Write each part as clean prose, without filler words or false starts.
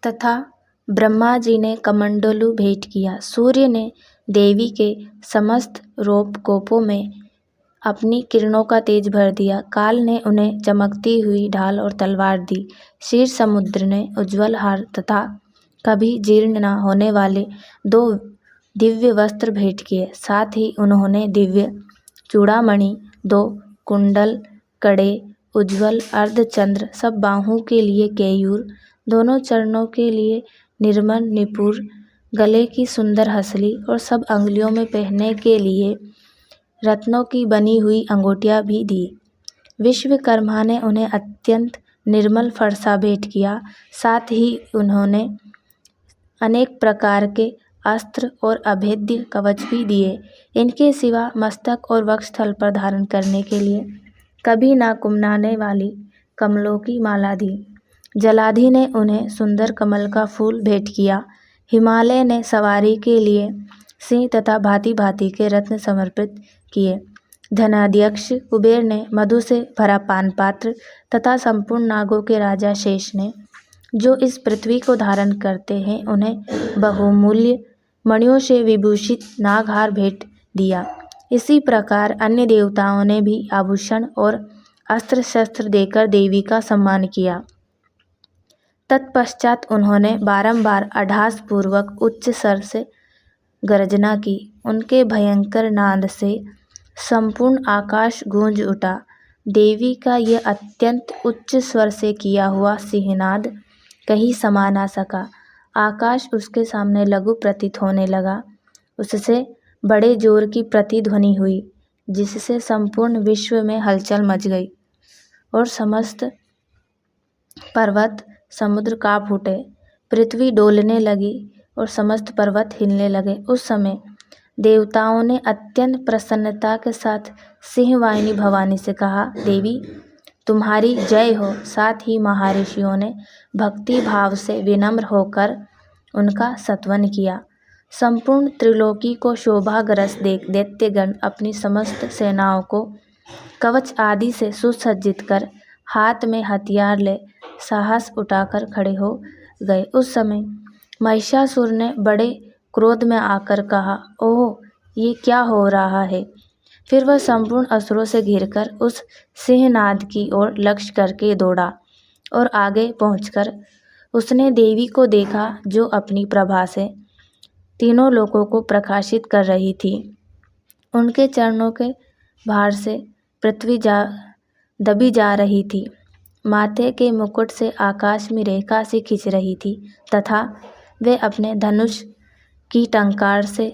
तथा ब्रह्मा जी ने कमंडलू भेंट किया। सूर्य ने देवी के समस्त कोपों में अपनी किरणों का तेज भर दिया। काल ने उन्हें चमकती हुई ढाल और तलवार दी। क्षीर समुद्र ने उज्ज्वल हार तथा कभी जीर्ण न होने वाले 2 दिव्य वस्त्र भेंट किए। साथ ही उन्होंने दिव्य चूड़ामणि, 2 कुंडल, कड़े, उज्ज्वल अर्धचंद्र, सब बाहों के लिए केयूर, दोनों चरणों के लिए निर्मल निपुर, गले की सुंदर हसली और सब अंगुलियों में पहनने के लिए रत्नों की बनी हुई अंगूठियां भी दी। विश्वकर्मा ने उन्हें अत्यंत निर्मल फरसा भेंट किया। साथ ही उन्होंने अनेक प्रकार के अस्त्र और अभेद्य कवच भी दिए। इनके सिवा मस्तक और वक्षस्थल पर धारण करने के लिए कभी ना कुमलाने वाली कमलों की माला दी। जलाधि ने उन्हें सुंदर कमल का फूल भेंट किया। हिमालय ने सवारी के लिए सिंह तथा भांति भांति के रत्न समर्पित किए। धनाध्यक्ष कुबेर ने मधु से भरा पान पात्र तथा संपूर्ण नागों के राजा शेष ने, जो इस पृथ्वी को धारण करते हैं, उन्हें बहुमूल्य मणियों से विभूषित नागहार भेंट दिया। इसी प्रकार अन्य देवताओं ने भी आभूषण और अस्त्र शस्त्र देकर देवी का सम्मान किया। तत्पश्चात उन्होंने बारंबार अट्टहास पूर्वक उच्च स्वर से गर्जना की। उनके भयंकर नाद से संपूर्ण आकाश गूंज उठा। देवी का यह अत्यंत उच्च स्वर से किया हुआ सिंहनाद कहीं समा ना सका। आकाश उसके सामने लघु प्रतीत होने लगा। उससे बड़े जोर की प्रतिध्वनि हुई, जिससे संपूर्ण विश्व में हलचल मच गई और समस्त पर्वत समुद्र कांप उठे। पृथ्वी डोलने लगी और समस्त पर्वत हिलने लगे। उस समय देवताओं ने अत्यंत प्रसन्नता के साथ सिंहवाहिनी भवानी से कहा, देवी तुम्हारी जय हो। साथ ही महर्षियों ने भक्ति भाव से विनम्र होकर उनका स्तवन किया। संपूर्ण त्रिलोकी को शोभाग्रस्त देख दैत्यगण अपनी समस्त सेनाओं को कवच आदि से सुसज्जित कर हाथ में हथियार ले साहस उठाकर खड़े हो गए। उस समय महिषासुर ने बड़े क्रोध में आकर कहा, ओह ये क्या हो रहा है। फिर वह संपूर्ण असुरों से घिरकर उस सिंहनाद की ओर लक्ष्य करके दौड़ा और आगे पहुंचकर उसने देवी को देखा, जो अपनी प्रभा से तीनों लोकों को प्रकाशित कर रही थी। उनके चरणों के भार से पृथ्वी दबी जा रही थी। माथे के मुकुट से आकाश में रेखा सी खिंच रही थी तथा वे अपने धनुष की टंकार से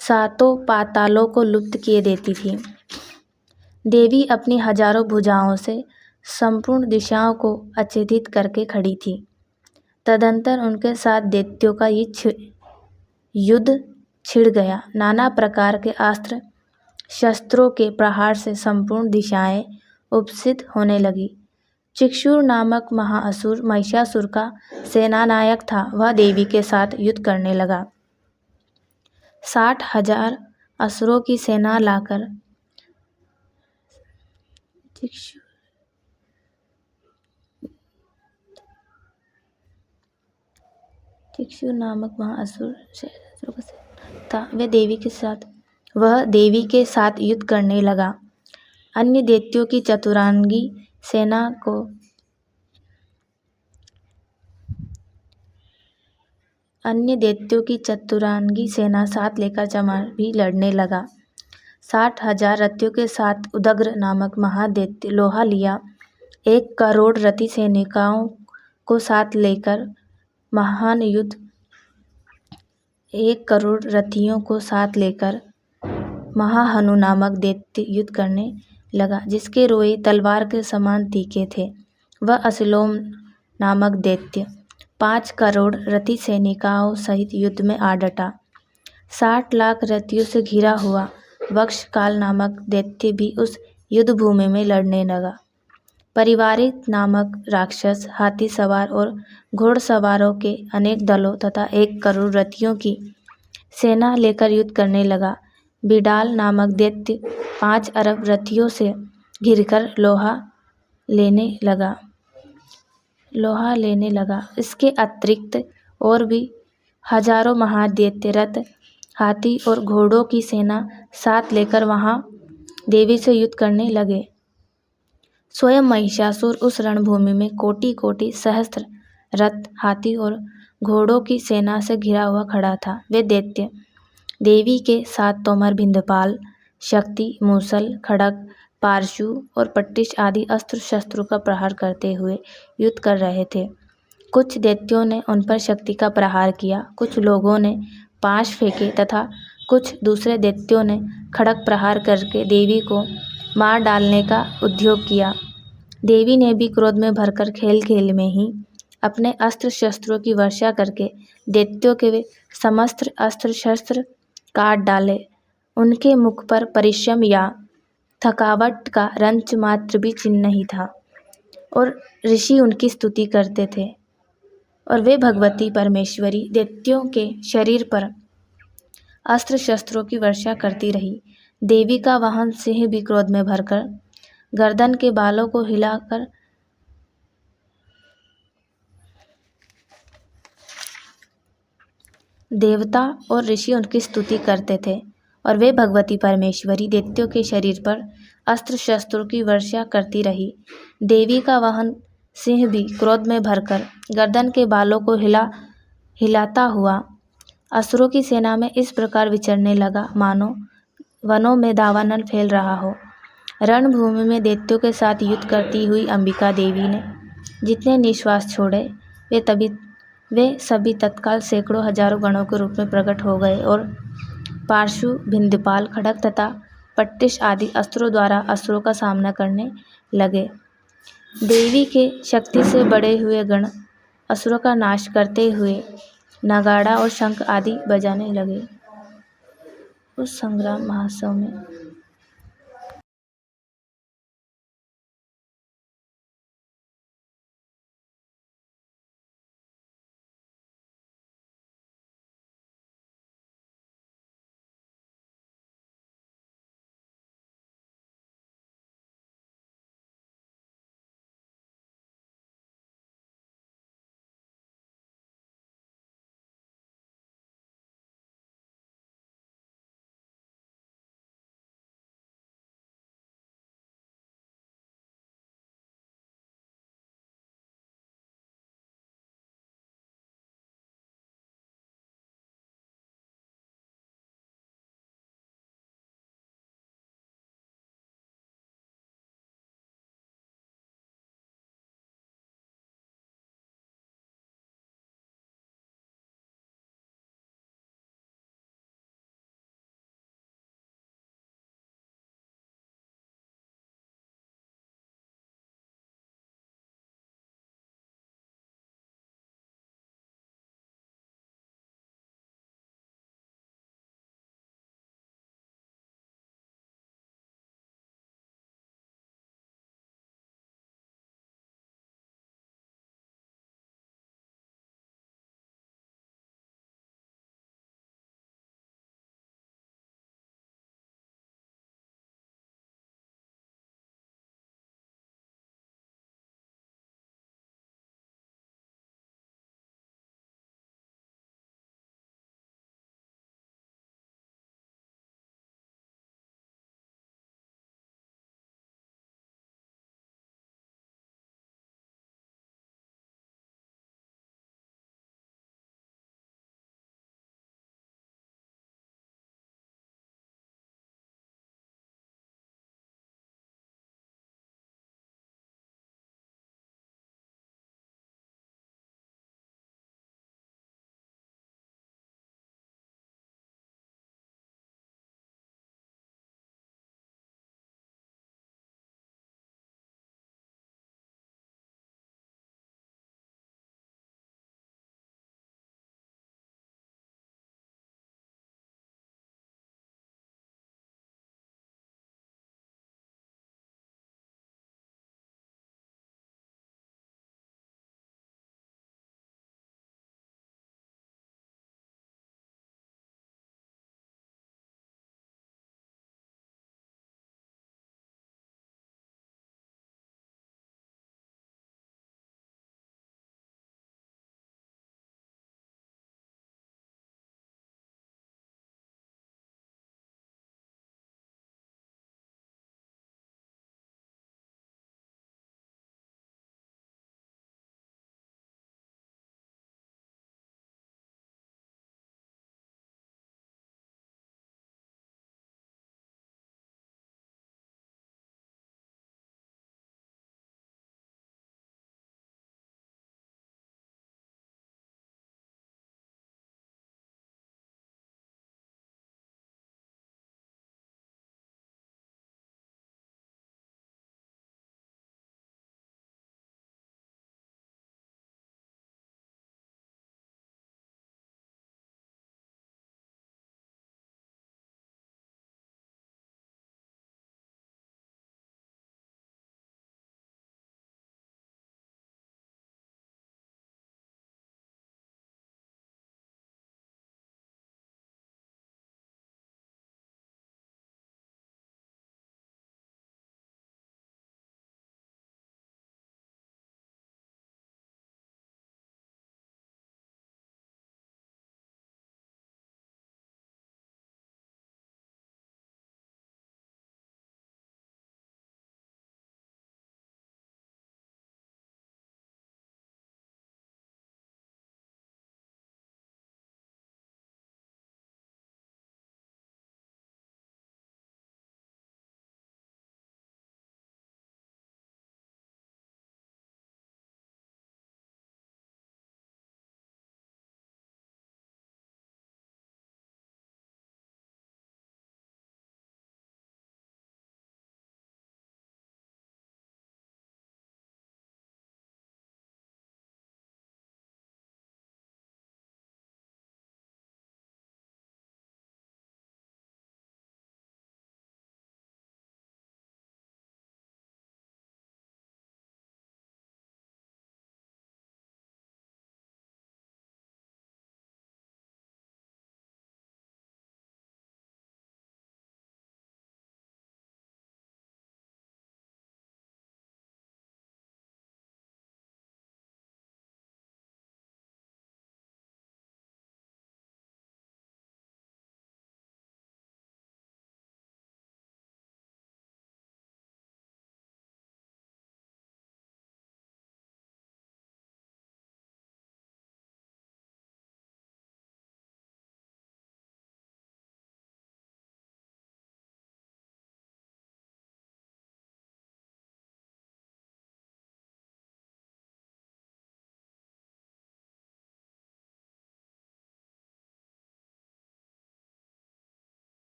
सातों पातालों को लुप्त किए देती थी। देवी अपनी हजारों भुजाओं से संपूर्ण दिशाओं को आच्छादित करके खड़ी थी। तदंतर उनके साथ दैत्यों का युद्ध छिड़ गया। नाना प्रकार के अस्त्र शस्त्रों के प्रहार से संपूर्ण दिशाएं उपसित होने लगी। चिक्षुर नामक महाअसुर महिषासुर का सेनानायक था। वह देवी के साथ युद्ध करने लगा। 60,000 असुरों की सेना लाकर चिक्षुर नामक महाअसुर था। वह देवी के साथ युद्ध करने लगा। अन्य दैत्यों की चतुरांगी सेना साथ लेकर जमा भी लड़ने लगा। 60,000 रथियों के साथ उदग्र नामक महादैत्य लोहा लिया 1 करोड़ रथी सैनिकों को साथ लेकर महान युद्ध 1 करोड़ रथियों को साथ लेकर महाहनु नामक दैत्य युद्ध करने लगा, जिसके रोए तलवार के समान तीखे थे। वह असिलोम नामक दैत्य 5 करोड़ रथी सैनिकों सहित युद्ध में आ डटा। 60 लाख रथियों से घिरा हुआ वक्षकाल नामक दैत्य भी उस युद्ध भूमि में लड़ने लगा। परिवारित नामक राक्षस हाथी सवार और घोड़सवारों के अनेक दलों तथा 1 करोड़ रथियों की सेना लेकर युद्ध करने लगा। बिडाल नामक दैत्य 5 अरब रथियों से घिरकर लोहा लेने लगा। लोहा लेने लगा। इसके अतिरिक्त और भी हजारों महादैत्य रथ, हाथी और घोड़ों की सेना साथ लेकर वहां देवी से युद्ध करने लगे। स्वयं महिषासुर उस रणभूमि में कोटि कोटि सहस्त्र रथ, हाथी और घोड़ों की सेना से घिरा हुआ खड़ा था। वे दैत्य देवी के साथ तोमर, भिंदपाल, शक्ति, मूसल, खड़ग, पारशु और पट्टिश आदि अस्त्र शस्त्रों का प्रहार करते हुए युद्ध कर रहे थे। कुछ दैत्यों ने उन पर शक्ति का प्रहार किया, कुछ लोगों ने पाश फेंके तथा कुछ दूसरे दैत्यों ने खड़ग प्रहार करके देवी को मार डालने का उद्योग किया। देवी ने भी क्रोध में भरकर खेल खेल में ही अपने अस्त्र शस्त्रों की वर्षा करके दैत्यों के वे समस्त अस्त्र शस्त्र काट डाले। उनके मुख पर परिश्रम या थकावट का रंच मात्र भी चिन्ह नहीं था और ऋषि उनकी स्तुति करते थे। और वे भगवती परमेश्वरी दैत्यों के शरीर पर अस्त्र शस्त्रों की वर्षा करती रही। देवी का वाहन सिंह भी क्रोध में भरकर गर्दन के बालों को हिलाकर देवता और ऋषि उनकी स्तुति करते थे और वे भगवती परमेश्वरी दैत्यों के शरीर पर अस्त्र शस्त्रों की वर्षा करती रही। देवी का वाहन सिंह भी क्रोध में भरकर गर्दन के बालों को हिलाता हुआ असुरों की सेना में इस प्रकार विचरने लगा मानो वनों में दावानल फैल रहा हो। रणभूमि में दैत्यों के साथ युद्ध करती हुई अंबिका देवी ने जितने निश्वास छोड़े वे सभी तत्काल सैकड़ों हजारों गणों के रूप में प्रकट हो गए और पारशु, भिंदपाल, खड़ग तथा पट्टिश आदि अस्त्रों द्वारा असुरों का सामना करने लगे। देवी के शक्ति से बड़े हुए गण असुरों का नाश करते हुए नगाड़ा और शंख आदि बजाने लगे। उस संग्राम महोत्सव में